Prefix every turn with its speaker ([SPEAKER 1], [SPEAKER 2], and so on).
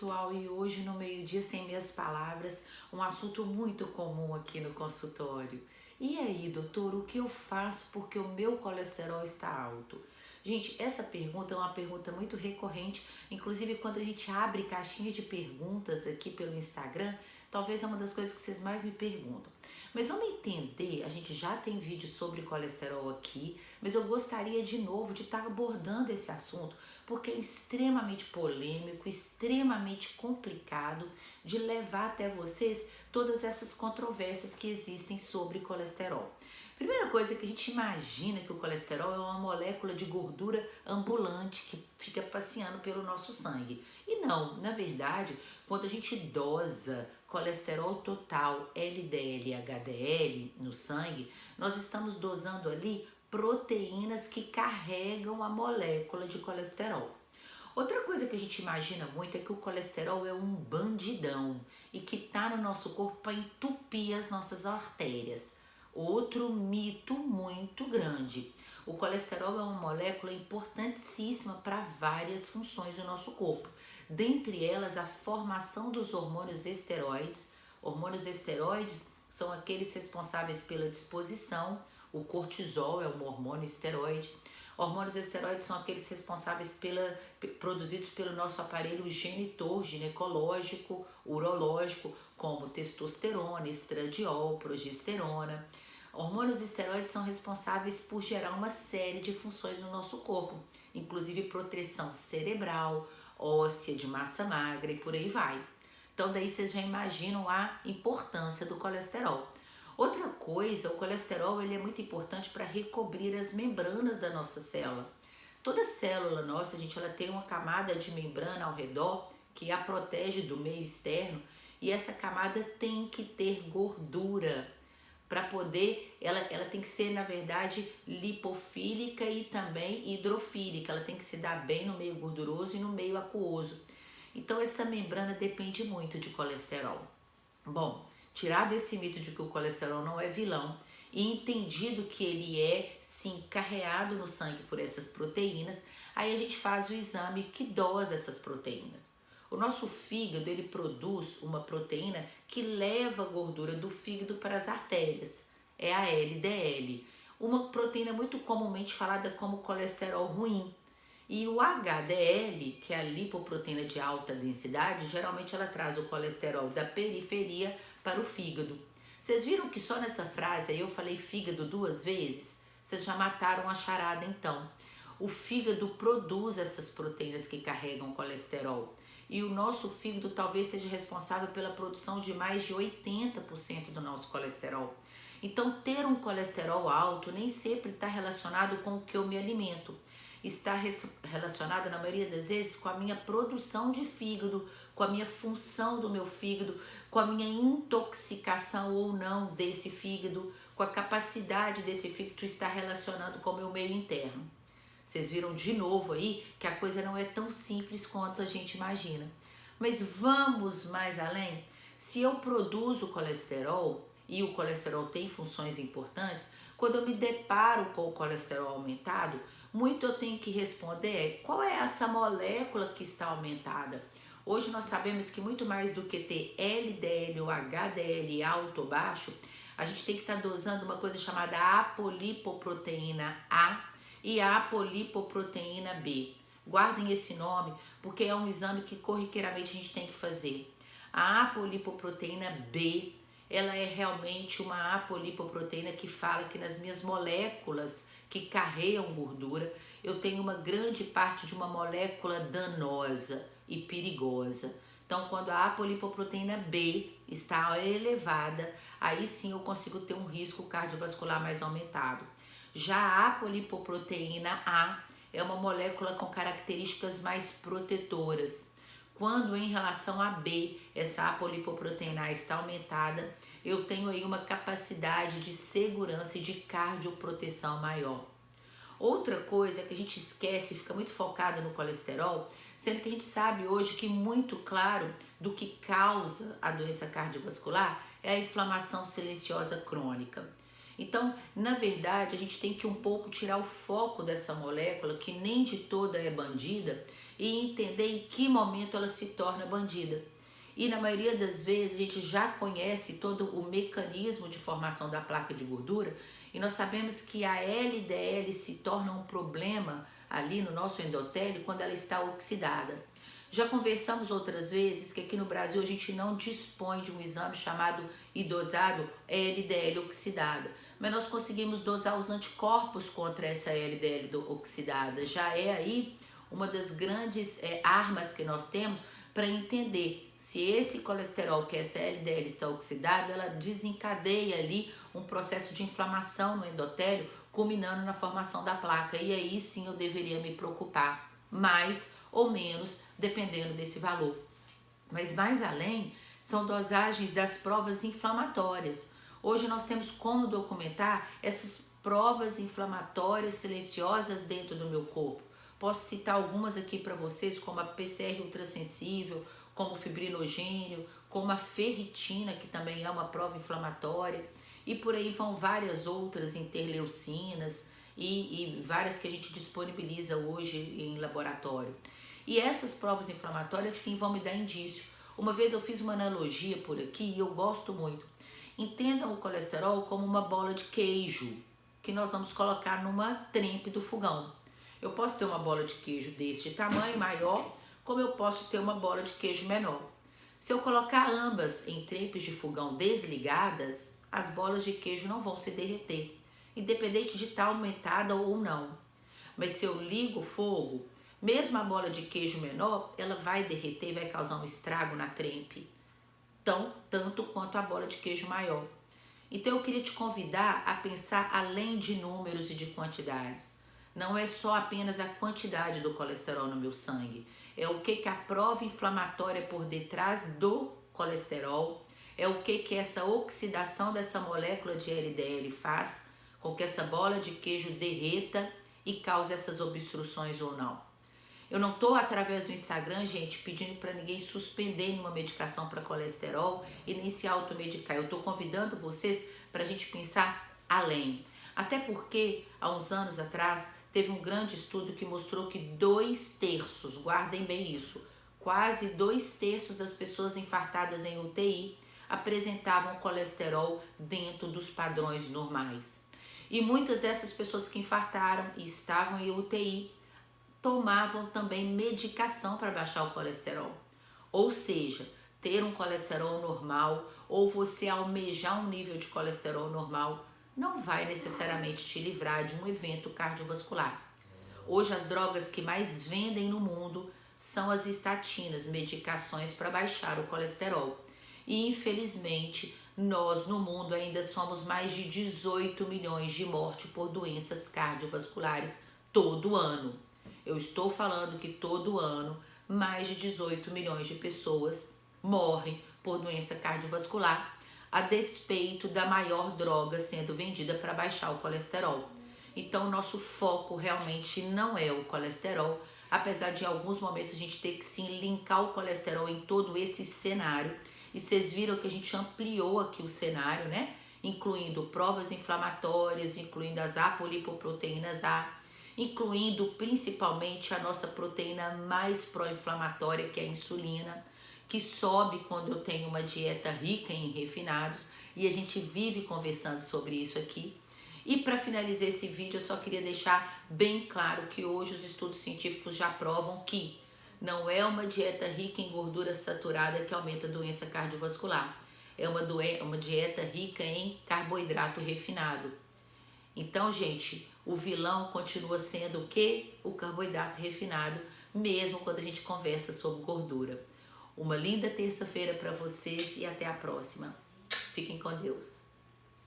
[SPEAKER 1] pessoal, e hoje no Meio-Dia Sem Meias Palavras, um assunto muito comum aqui no consultório. E aí, doutor, o que eu faço porque o meu colesterol está alto? Gente, essa pergunta é uma pergunta muito recorrente, inclusive quando a gente abre caixinha de perguntas aqui pelo Instagram, talvez é uma das coisas que vocês mais me perguntam. Mas vamos entender, a gente já tem vídeo sobre colesterol aqui, mas eu gostaria de novo de estar abordando esse assunto, porque é extremamente polêmico, extremamente complicado de levar até vocês todas essas controvérsias que existem sobre colesterol. Primeira coisa é que a gente imagina que o colesterol é uma molécula de gordura ambulante que fica passeando pelo nosso sangue. E não, na verdade, quando a gente dosa colesterol total, LDL e HDL no sangue, nós estamos dosando ali proteínas que carregam a molécula de colesterol. Outra coisa que a gente imagina muito é que o colesterol é um bandidão e que está no nosso corpo para entupir as nossas artérias. Outro mito muito grande. O colesterol é uma molécula importantíssima para várias funções do nosso corpo. Dentre elas, a formação dos hormônios esteroides. Hormônios esteroides são aqueles responsáveis pela disposição. O cortisol é um hormônio esteroide. Hormônios esteroides são aqueles responsáveis produzidos pelo nosso aparelho genitor, ginecológico, urológico, como testosterona, estradiol, progesterona. Hormônios esteroides são responsáveis por gerar uma série de funções no nosso corpo, inclusive proteção cerebral, óssea, de massa magra e por aí vai. Então daí vocês já imaginam a importância do colesterol. Outra coisa, o colesterol ele é muito importante para recobrir as membranas da nossa célula. Toda célula nossa, gente, ela tem uma camada de membrana ao redor que a protege do meio externo e essa camada tem que ter gordura para poder, ela tem que ser, na verdade, lipofílica e também hidrofílica. Ela tem que se dar bem no meio gorduroso e no meio aquoso. Então, essa membrana depende muito de colesterol. Bom, tirado esse mito de que o colesterol não é vilão e entendido que ele é, sim, carreado no sangue por essas proteínas, aí a gente faz o exame que dosa essas proteínas. O nosso fígado, ele produz uma proteína que leva a gordura do fígado para as artérias, é a LDL, uma proteína muito comumente falada como colesterol ruim. E o HDL, que é a lipoproteína de alta densidade, geralmente ela traz o colesterol da periferia para o fígado. Vocês viram que só nessa frase aí eu falei fígado 2 vezes? Vocês já mataram a charada então. O fígado produz essas proteínas que carregam colesterol. E o nosso fígado talvez seja responsável pela produção de mais de 80% do nosso colesterol. Então, ter um colesterol alto nem sempre está relacionado com o que eu me alimento. Está relacionado, na maioria das vezes, com a minha produção de fígado, com a minha função do meu fígado, com a minha intoxicação ou não desse fígado, com a capacidade desse fígado estar relacionado com o meu meio interno. Vocês viram de novo aí que a coisa não é tão simples quanto a gente imagina. Mas vamos mais além? Se eu produzo colesterol e o colesterol tem funções importantes, quando eu me deparo com o colesterol aumentado, muito eu tenho que responder qual é essa molécula que está aumentada. Hoje nós sabemos que muito mais do que ter LDL ou HDL alto ou baixo, a gente tem que estar dosando uma coisa chamada apolipoproteína A e a apolipoproteína B. Guardem esse nome porque é um exame que corriqueiramente a gente tem que fazer. A apolipoproteína B, ela é realmente uma apolipoproteína que fala que nas minhas moléculas que carregam gordura, eu tenho uma grande parte de uma molécula danosa e perigosa. Então, quando a apolipoproteína B está elevada, aí sim eu consigo ter um risco cardiovascular mais aumentado. Já a apolipoproteína A é uma molécula com características mais protetoras. Quando em relação a B, essa apolipoproteína A está aumentada, eu tenho aí uma capacidade de segurança e de cardioproteção maior. Outra coisa que a gente esquece e fica muito focado no colesterol, sendo que a gente sabe hoje que muito claro do que causa a doença cardiovascular é a inflamação silenciosa crônica. Então, na verdade, a gente tem que um pouco tirar o foco dessa molécula, que nem de toda é bandida, e entender em que momento ela se torna bandida. E na maioria das vezes a gente já conhece todo o mecanismo de formação da placa de gordura e nós sabemos que a LDL se torna um problema ali no nosso endotélio quando ela está oxidada. Já conversamos outras vezes que aqui no Brasil a gente não dispõe de um exame chamado e dosado LDL oxidada, mas nós conseguimos dosar os anticorpos contra essa LDL oxidada. Já é aí uma das grandes armas que nós temos para entender se esse colesterol, que essa LDL está oxidada, ela desencadeia ali um processo de inflamação no endotélio, culminando na formação da placa. E aí sim eu deveria me preocupar mais ou menos, dependendo desse valor. Mas mais além, são dosagens das provas inflamatórias. Hoje nós temos como documentar essas provas inflamatórias silenciosas dentro do meu corpo. Posso citar algumas aqui para vocês, como a PCR ultrassensível, como o fibrinogênio, como a ferritina, que também é uma prova inflamatória, e por aí vão várias outras interleucinas e várias que a gente disponibiliza hoje em laboratório. E essas provas inflamatórias sim vão me dar indício. Uma vez eu fiz uma analogia por aqui e eu gosto muito. Entendam o colesterol como uma bola de queijo que nós vamos colocar numa trempe do fogão. Eu posso ter uma bola de queijo desse tamanho, maior, como eu posso ter uma bola de queijo menor. Se eu colocar ambas em trempes de fogão desligadas, as bolas de queijo não vão se derreter, independente de estar aumentada ou não. Mas se eu ligo o fogo, mesmo a bola de queijo menor, ela vai derreter e vai causar um estrago na trempe, tanto quanto a bola de queijo maior. Então eu queria te convidar a pensar além de números e de quantidades. Não é só apenas a quantidade do colesterol no meu sangue, é o que a prova inflamatória por detrás do colesterol, é o que essa oxidação dessa molécula de LDL faz com que essa bola de queijo derreta e cause essas obstruções ou não. Eu não estou através do Instagram, gente, pedindo para ninguém suspender nenhuma medicação para colesterol e nem se automedicar. Eu estou convidando vocês para a gente pensar além. Até porque, há uns anos atrás, teve um grande estudo que mostrou que 2/3, guardem bem isso, quase 2/3 das pessoas infartadas em UTI apresentavam colesterol dentro dos padrões normais. E muitas dessas pessoas que infartaram e estavam em UTI tomavam também medicação para baixar o colesterol. Ou seja, ter um colesterol normal ou você almejar um nível de colesterol normal não vai necessariamente te livrar de um evento cardiovascular. Hoje as drogas que mais vendem no mundo são as estatinas, medicações para baixar o colesterol. E infelizmente nós no mundo ainda somos mais de 18 milhões de mortes por doenças cardiovasculares todo ano. Eu estou falando que todo ano mais de 18 milhões de pessoas morrem por doença cardiovascular, a despeito da maior droga sendo vendida para baixar o colesterol. Então, nosso foco realmente não é o colesterol, apesar de em alguns momentos a gente ter que sim linkar o colesterol em todo esse cenário. E vocês viram que a gente ampliou aqui o cenário, né? Incluindo provas inflamatórias, incluindo as apolipoproteínas A, incluindo principalmente a nossa proteína mais pró-inflamatória, que é a insulina, que sobe quando eu tenho uma dieta rica em refinados, e a gente vive conversando sobre isso aqui. E para finalizar esse vídeo, eu só queria deixar bem claro que hoje os estudos científicos já provam que não é uma dieta rica em gordura saturada que aumenta a doença cardiovascular. É uma dieta rica em carboidrato refinado. Então, gente, o vilão continua sendo o quê? O carboidrato refinado, mesmo quando a gente conversa sobre gordura. Uma linda terça-feira para vocês e até a próxima. Fiquem com Deus.